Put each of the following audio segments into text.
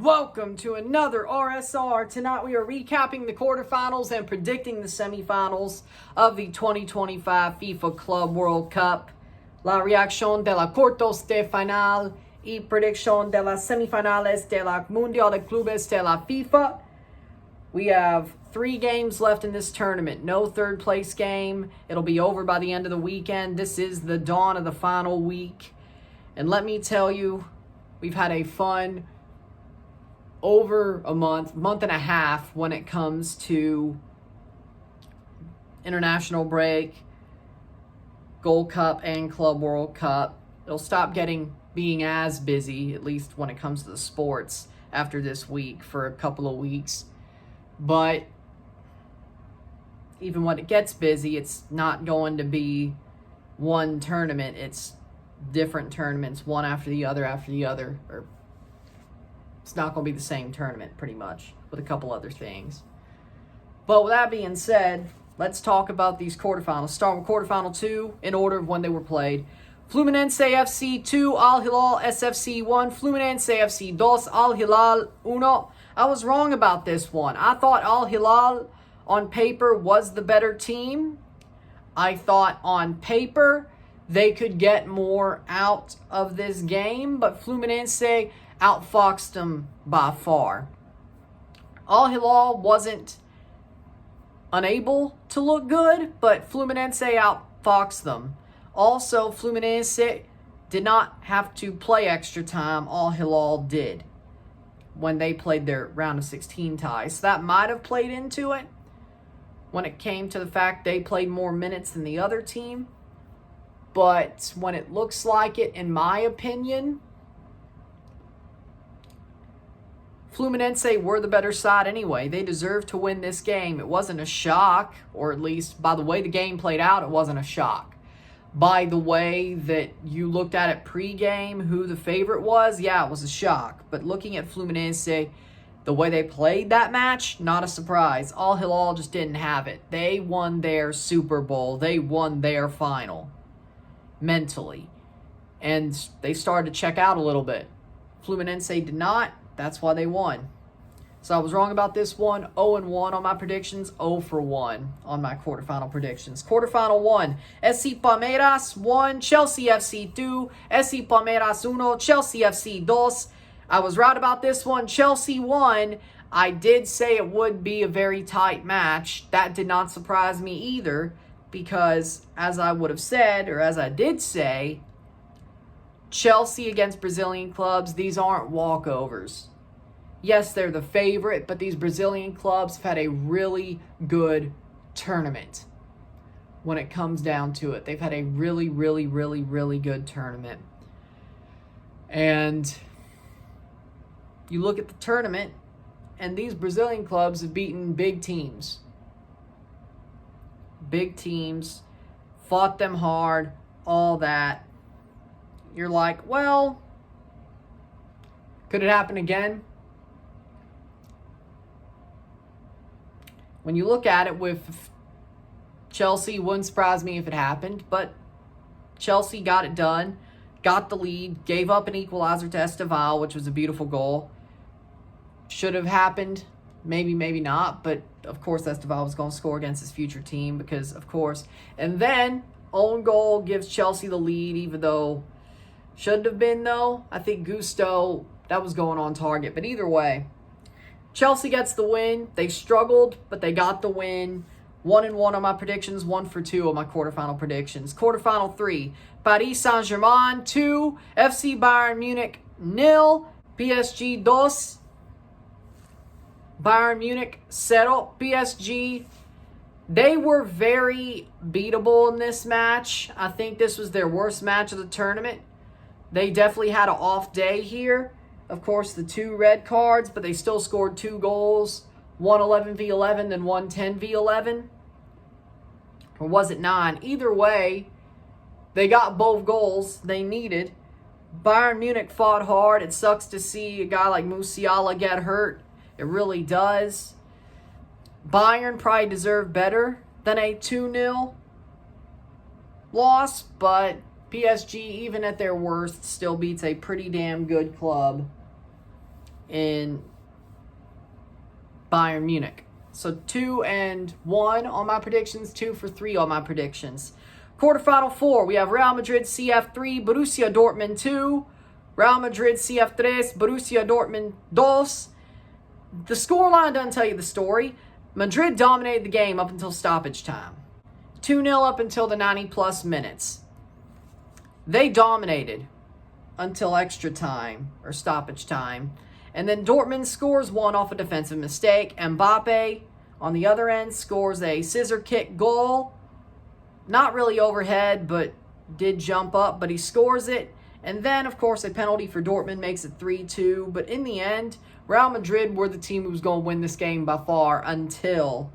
Welcome to another RSR. Tonight we are recapping the quarterfinals and predicting the semifinals of the 2025 FIFA Club World Cup. La reacción de la cuartos de final y predicción de las semifinales de la Mundial de Clubes de la FIFA. We have 3 games left in this tournament. No third place game. It'll be over by the end of the weekend. This is the dawn of the final week. And let me tell you, we've had a fun over a month and a half when it comes to international break, Gold Cup, and Club World Cup. It'll stop being as busy, at least when it comes to the sports, after this week for a couple of weeks. But even when it gets busy, it's not going to be one tournament. It's different tournaments, one after the other, or it's not going to be the same tournament, pretty much, with a couple other things. But with that being said, let's talk about these quarterfinals. Start with quarterfinal 2 in order of when they were played. Fluminense FC 2, Al Hilal SFC 1, Fluminense FC 2, Al Hilal 1. I was wrong about this one. I thought Al Hilal on paper was the better team. I thought on paper they could get more out of this game, but Fluminense outfoxed them by far. Al Hilal wasn't unable to look good, but Fluminense outfoxed them. Also, Fluminense did not have to play extra time. Al Hilal did when they played their round of 16 ties. So that might have played into it when it came to the fact they played more minutes than the other team. But when it looks like it, in my opinion, Fluminense were the better side anyway. They deserved to win this game. It wasn't a shock, or at least by the way the game played out, it wasn't a shock. By the way that you looked at it pre-game, who the favorite was, yeah, it was a shock. But looking at Fluminense, the way they played that match, not a surprise. Al Hilal just didn't have it. They won their Super Bowl. They won their final mentally. And they started to check out a little bit. Fluminense did not. That's why they won. So I was wrong about this one. 0-1 on my predictions. 0-1 on my quarterfinal predictions. Quarterfinal 1. SC Palmeiras 1. Chelsea FC 2. SC Palmeiras 1. Chelsea FC 2. I was right about this one. Chelsea won. I did say it would be a very tight match. That did not surprise me either, because as I would have said, or as I did say, Chelsea against Brazilian clubs, these aren't walkovers. Yes, they're the favorite, but these Brazilian clubs have had a really good tournament when it comes down to it. They've had a really, really, really, really good tournament. And you look at the tournament, and these Brazilian clubs have beaten big teams. Big teams, fought them hard, all that. You're like, well, could it happen again? When you look at it with Chelsea, wouldn't surprise me if it happened, but Chelsea got it done, got the lead, gave up an equalizer to Estival, which was a beautiful goal. Should have happened, maybe, maybe not, but of course Estival was going to score against his future team because, of course. And then, own goal gives Chelsea the lead, even though shouldn't have been, though. I think Gusto, that was going on target. But either way, Chelsea gets the win. They struggled, but they got the win. 1-1 on my predictions, 1-2 on my quarterfinal predictions. Quarterfinal 3, Paris Saint-Germain 2, FC Bayern Munich 0, PSG 2, Bayern Munich 0. PSG, they were very beatable in this match. I think this was their worst match of the tournament. They definitely had an off day here. Of course, the 2 red cards, but they still scored 2 goals. One 11v11, then one 10v11. Or was it 9? Either way, they got both goals they needed. Bayern Munich fought hard. It sucks to see a guy like Musiala get hurt. It really does. Bayern probably deserved better than a 2-0 loss, but PSG, even at their worst, still beats a pretty damn good club in Bayern Munich. So 2-1 on my predictions, 2 for 3 on my predictions. Quarterfinal 4, we have Real Madrid CF3, Borussia Dortmund 2, Real Madrid CF3, Borussia Dortmund 2. The scoreline doesn't tell you the story. Madrid dominated the game up until stoppage time. 2-0 up until the 90-plus minutes. They dominated until extra time or stoppage time. And then Dortmund scores one off a defensive mistake. Mbappe, on the other end, scores a scissor kick goal. Not really overhead, but did jump up, but he scores it. And then, of course, a penalty for Dortmund makes it 3-2. But in the end, Real Madrid were the team who was going to win this game by far until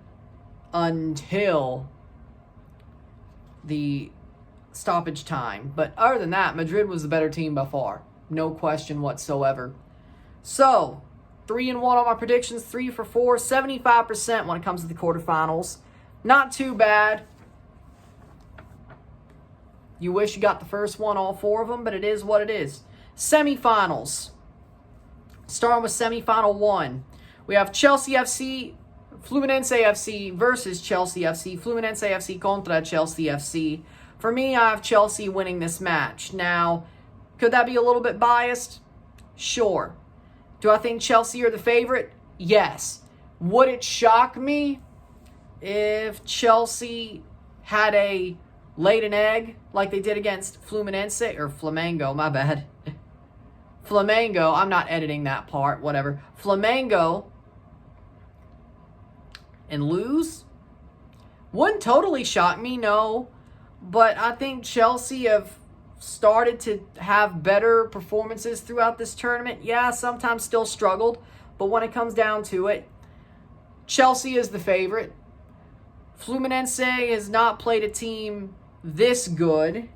the stoppage time. But other than that, Madrid was the better team by far. No question whatsoever. So, 3-1 on my predictions, 3 for 4, 75% when it comes to the quarterfinals. Not too bad. You wish you got the first one, all 4 of them, but it is what it is. Semifinals. Starting with semifinal 1. We have Chelsea FC, Fluminense FC versus Chelsea FC. Fluminense FC contra Chelsea FC. For me, I have Chelsea winning this match. Now, could that be a little bit biased? Sure. Do I think Chelsea are the favorite? Yes. Would it shock me if Chelsea had laid an egg like they did against Fluminense, or Flamengo, my bad. Flamengo, I'm not editing that part, whatever. Flamengo, and lose? Wouldn't totally shock me, no. But I think Chelsea have started to have better performances throughout this tournament. Yeah, sometimes still struggled, but when it comes down to it, Chelsea is the favorite. Fluminense has not played a team this good,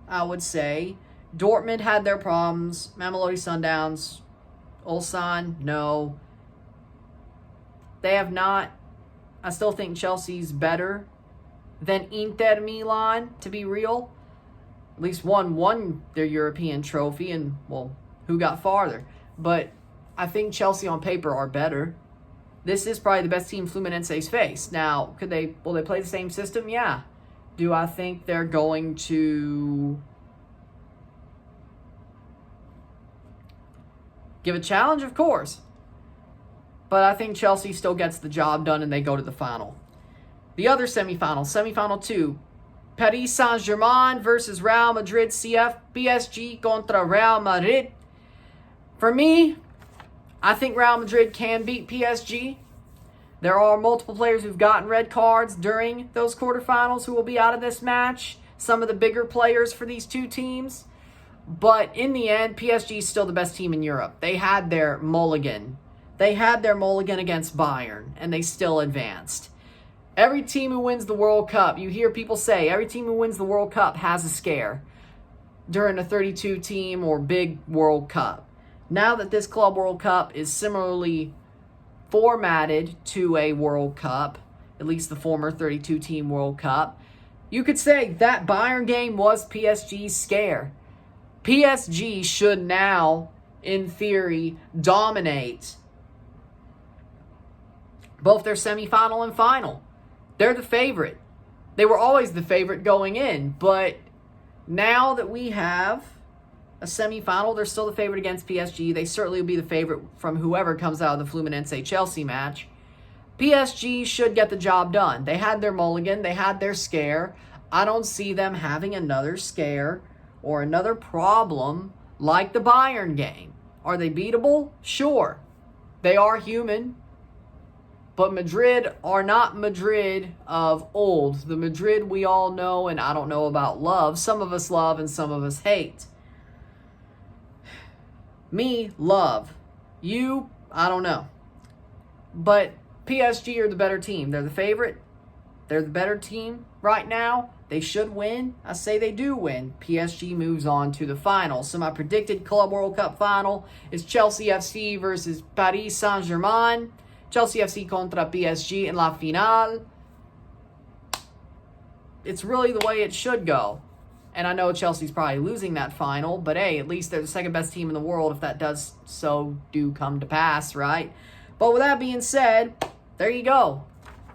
I would say. Dortmund had their problems. Mamelodi Sundowns, Ulsan, no. They have not. I still think Chelsea's better than Inter Milan, to be real. At least one won their European trophy, and, well, who got farther? But I think Chelsea on paper are better. This is probably the best team Fluminense's faced. Now, will they play the same system? Yeah. Do I think they're going to give a challenge? Of course. But I think Chelsea still gets the job done and they go to the final. The other semifinal, semifinal 2. Paris Saint-Germain versus Real Madrid CF. PSG contra Real Madrid. For me, I think Real Madrid can beat PSG. There are multiple players who've gotten red cards during those quarterfinals who will be out of this match. Some of the bigger players for these two teams. But in the end, PSG is still the best team in Europe. They had their mulligan. They had their mulligan against Bayern, and they still advanced. Every team who wins the World Cup, you hear people say, every team who wins the World Cup has a scare during a 32-team or big World Cup. Now that this Club World Cup is similarly formatted to a World Cup, at least the former 32-team World Cup, you could say that Bayern game was PSG's scare. PSG should now, in theory, dominate both their semifinal and final. They're the favorite. They were always the favorite going in, but now that we have a semifinal, they're still the favorite against PSG. They certainly will be the favorite from whoever comes out of the Fluminense-Chelsea match. PSG should get the job done. They had their mulligan. They had their scare. I don't see them having another scare or another problem like the Bayern game. Are they beatable? Sure. They are human. But Madrid are not Madrid of old. The Madrid we all know, and I don't know about love. Some of us love and some of us hate. Me, love. You, I don't know. But PSG are the better team. They're the favorite. They're the better team right now. They should win. I say they do win. PSG moves on to the final. So my predicted Club World Cup final is Chelsea FC versus Paris Saint-Germain. Chelsea FC contra PSG in la finale. It's really the way it should go. And I know Chelsea's probably losing that final, but hey, at least they're the second best team in the world if that does come to pass, right? But with that being said, there you go.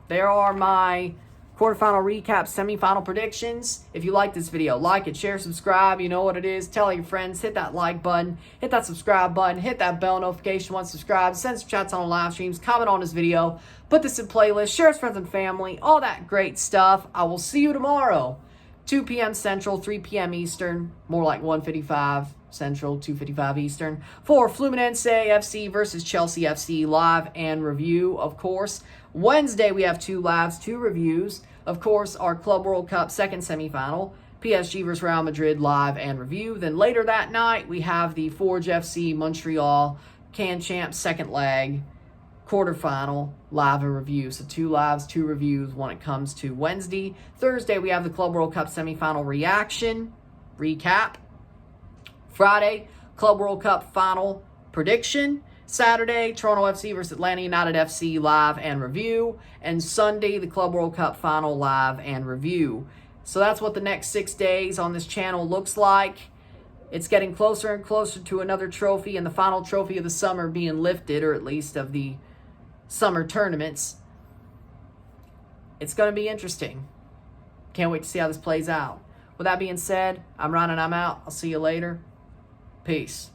There are my quarterfinal recap, semifinal predictions. If you like this video, like it, share, subscribe. You know what it is. Tell all your friends. Hit that like button. Hit that subscribe button. Hit that bell notification once subscribed. Send some chats on live streams. Comment on this video. Put this in playlist. Share it with friends and family. All that great stuff. I will see you tomorrow. 2 p.m. Central, 3 p.m. Eastern. More like 1:55 Central, 2:55 Eastern. For Fluminense FC versus Chelsea FC live and review, of course. Wednesday, we have 2 lives, 2 reviews. Of course, our Club World Cup second semifinal, PSG versus Real Madrid live and review. Then later that night, we have the Forge FC Montreal Can Champ second leg quarterfinal live and review. So 2 lives, 2 reviews when it comes to Wednesday. Thursday, we have the Club World Cup semifinal reaction, recap. Friday, Club World Cup final prediction. Saturday, Toronto FC versus Atlanta United FC live and review. And Sunday, the Club World Cup final live and review. So that's what the next 6 days on this channel looks like. It's getting closer and closer to another trophy and the final trophy of the summer being lifted, or at least of the summer tournaments. It's going to be interesting. Can't wait to see how this plays out. With that being said, I'm Ron and I'm out. I'll see you later. Peace.